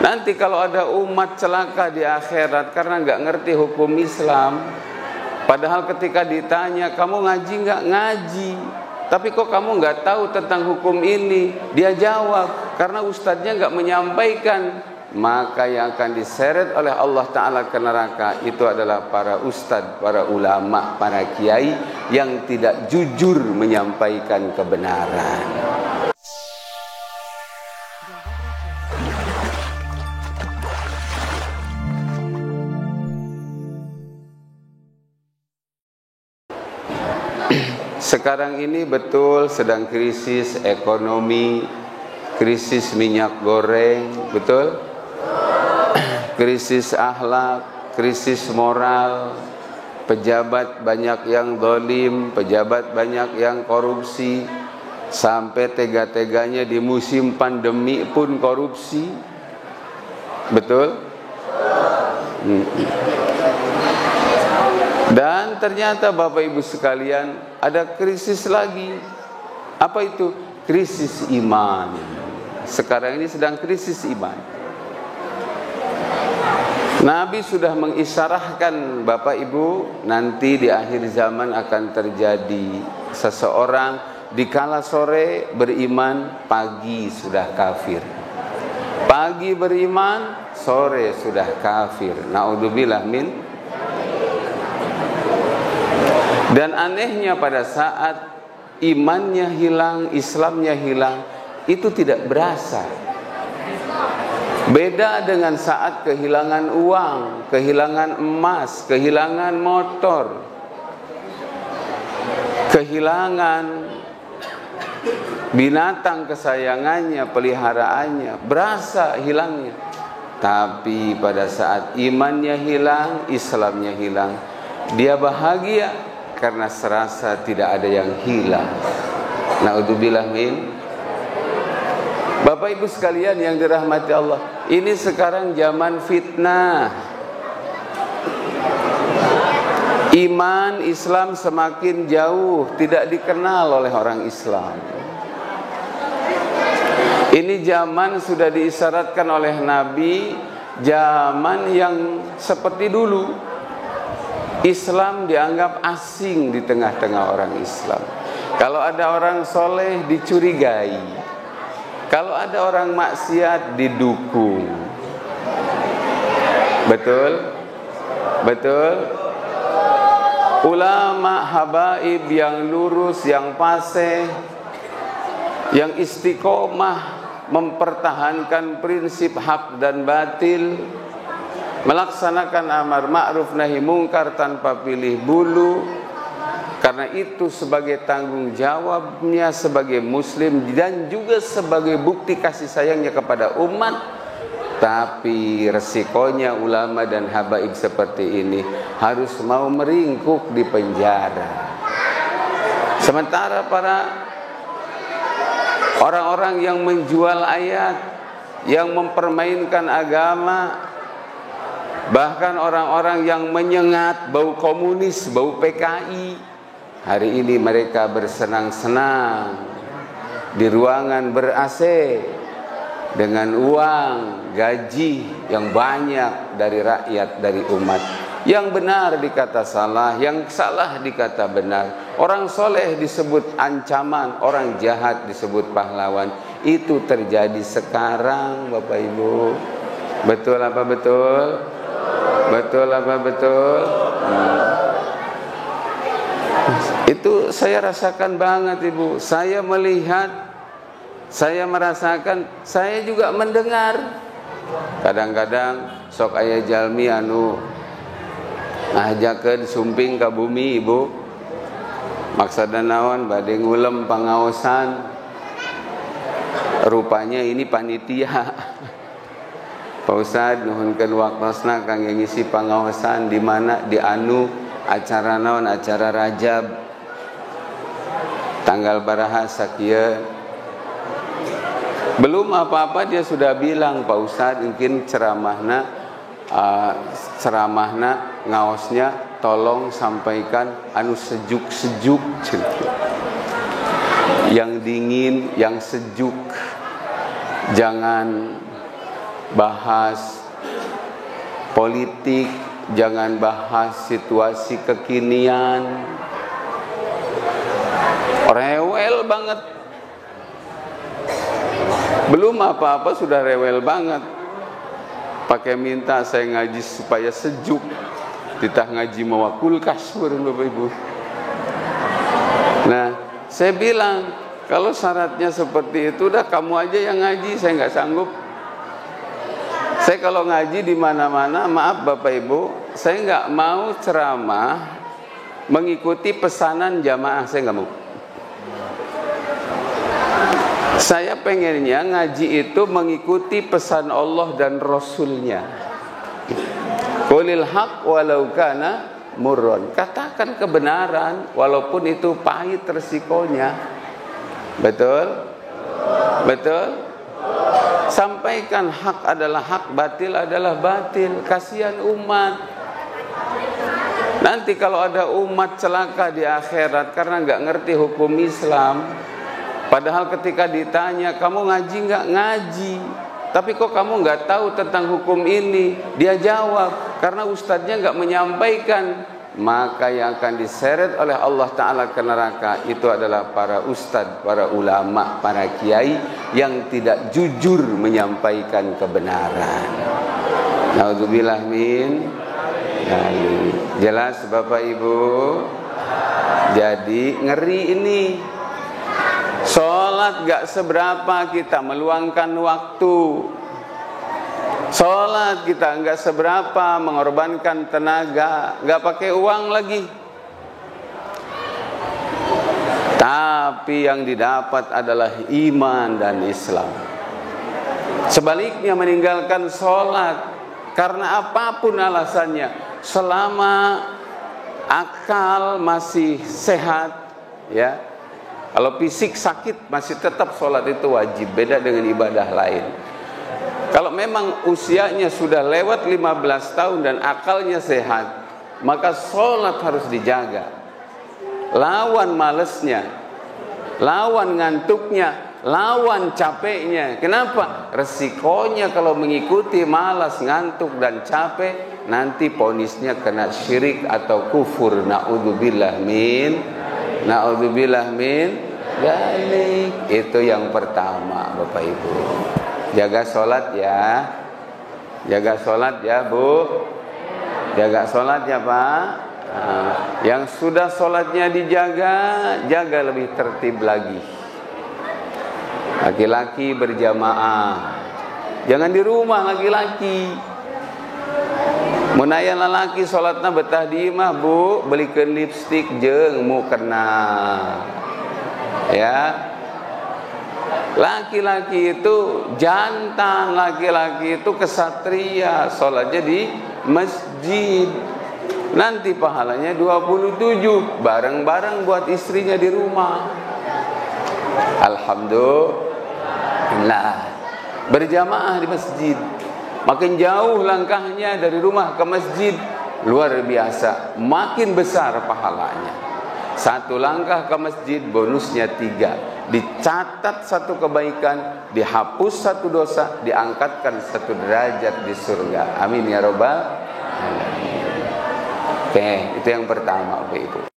Nanti kalau ada umat celaka di akhirat karena nggak ngerti hukum Islam, padahal ketika ditanya, kamu ngaji nggak? Ngaji. Tapi kok kamu nggak tahu tentang hukum ini? Dia jawab, karena ustadznya nggak menyampaikan. Maka yang akan diseret oleh Allah Ta'ala ke neraka itu adalah para ustadz, para ulama, para kiai yang tidak jujur menyampaikan kebenaran. Sekarang ini betul sedang krisis ekonomi, krisis minyak goreng, betul? Krisis akhlak, krisis moral, pejabat banyak yang zalim, pejabat banyak yang korupsi, sampai tega-teganya di musim pandemi pun korupsi. Betul? Dan ternyata Bapak Ibu sekalian, ada krisis lagi. Apa itu? Krisis iman. Sekarang ini sedang krisis iman. Nabi sudah mengisyarahkan Bapak Ibu, nanti di akhir zaman akan terjadi seseorang di kala sore beriman, pagi sudah kafir. Pagi beriman, sore sudah kafir. Naudzubillah min. Dan anehnya pada saat imannya hilang, Islamnya hilang, itu tidak berasa. Beda dengan saat kehilangan uang, kehilangan emas, kehilangan motor, kehilangan binatang kesayangannya, peliharaannya, berasa hilangnya. Tapi pada saat imannya hilang, Islamnya hilang, dia bahagia karena serasa tidak ada yang hilang. Naudzubillah min. Bapak Ibu sekalian yang dirahmati Allah, ini sekarang zaman fitnah. Iman Islam semakin jauh, tidak dikenal oleh orang Islam. Ini zaman sudah diisyaratkan oleh Nabi, zaman yang seperti dulu. Islam dianggap asing di tengah-tengah orang Islam. Kalau ada orang soleh dicurigai, kalau ada orang maksiat didukung. Betul? Betul? Ulama habaib yang lurus, yang fasih, yang istiqomah mempertahankan prinsip hak dan batil, melaksanakan amar ma'ruf nahi mungkar tanpa pilih bulu. Karena itu sebagai tanggung jawabnya sebagai muslim dan juga sebagai bukti kasih sayangnya kepada umat. Tapi resikonya ulama dan habaib seperti ini harus mau meringkuk di penjara. Sementara para orang-orang yang menjual ayat, yang mempermainkan agama, bahkan orang-orang yang menyengat bau komunis, bau PKI, hari ini mereka bersenang-senang di ruangan ber-AC dengan uang gaji yang banyak dari rakyat, dari umat. Yang benar dikata salah, yang salah dikata benar. Orang soleh disebut ancaman, orang jahat disebut pahlawan. Itu terjadi sekarang Bapak Ibu. Betul apa betul? Betul apa betul? Itu saya rasakan banget Ibu. Saya melihat, saya merasakan, saya juga mendengar. Kadang-kadang sok aya jalmi anu ngajakeun sumping ka bumi Ibu. Maksudna naon? Bade ngulem pangaosan. Rupanya ini panitia. Pak Ustad nuhunkeun waktosna kangge ngisi pangaosan di mana? Di anu acara naon? Acara Rajab. Tanggal baraha sakieu. Belum apa-apa dia sudah bilang, Pak Ustad mungkin ceramahna ngaosnya tolong sampaikan anu sejuk-sejuk, yang dingin, yang sejuk. Jangan bahas politik, jangan bahas situasi kekinian. Rewel banget. Belum apa-apa sudah rewel banget. Pakai minta saya ngaji supaya sejuk. Ditah ngaji mawakul kasur, Bapak Ibu. Nah, saya bilang, kalau syaratnya seperti itu, udah kamu aja yang ngaji, saya nggak sanggup. Saya kalau ngaji di mana-mana, maaf Bapak Ibu, saya nggak mau ceramah mengikuti pesanan jamaah, saya nggak mau. Saya pengennya ngaji itu mengikuti pesan Allah dan Rasulnya. Qulil haq walau kana murron. Katakan kebenaran walaupun itu pahit resikonya. Betul? Betul? Sampaikan hak adalah hak, batil adalah batil. Kasihan umat. Nanti kalau ada umat celaka di akhirat karena nggak ngerti hukum Islam, padahal ketika ditanya, kamu ngaji nggak? Ngaji. Tapi kok kamu nggak tahu tentang hukum ini? Dia jawab, karena ustadznya nggak menyampaikan. Maka yang akan diseret oleh Allah Ta'ala ke neraka itu adalah para ustadz, para ulama, para kiai yang tidak jujur menyampaikan kebenaran. Naudzubillah min. Jelas Bapak Ibu? Jadi ngeri ini. Sholat gak seberapa kita meluangkan waktu. Sholat kita gak seberapa mengorbankan tenaga, gak pakai uang lagi. Tapi yang didapat adalah iman dan Islam. Sebaliknya meninggalkan sholat karena apapun alasannya, selama akal masih sehat, ya. Kalau fisik sakit masih tetap sholat itu wajib, beda dengan ibadah lain. Kalau memang usianya sudah lewat 15 tahun dan akalnya sehat, maka sholat harus dijaga. Lawan malesnya, lawan ngantuknya, lawan capeknya. Kenapa? Resikonya kalau mengikuti malas, ngantuk dan capek, nanti ponisnya kena syirik atau kufur. Na'udzubillah min. Na'udzubillah min dzalik. Itu yang pertama Bapak Ibu. Jaga sholat ya. Jaga sholat ya Bu. Jaga sholat ya Pak. Yang sudah sholatnya dijaga, jaga lebih tertib lagi. Laki-laki berjamaah. Jangan di rumah laki-laki. Munaya lalaki sholatna betah di imah Bu, belikan lipstik jeung mukena. Ya. Laki-laki itu jantan, laki-laki itu kesatria, sholatnya di masjid. Nanti pahalanya 27, bareng-bareng buat istrinya di rumah. Alhamdulillah. Berjamaah di masjid. Makin jauh langkahnya dari rumah ke masjid, luar biasa, makin besar pahalanya. Satu langkah ke masjid bonusnya 3. Dicatat 1 kebaikan, dihapus 1 dosa, diangkatkan 1 derajat di surga. Amin ya robbal alamin. Oke, itu yang pertama Bapak Ibu.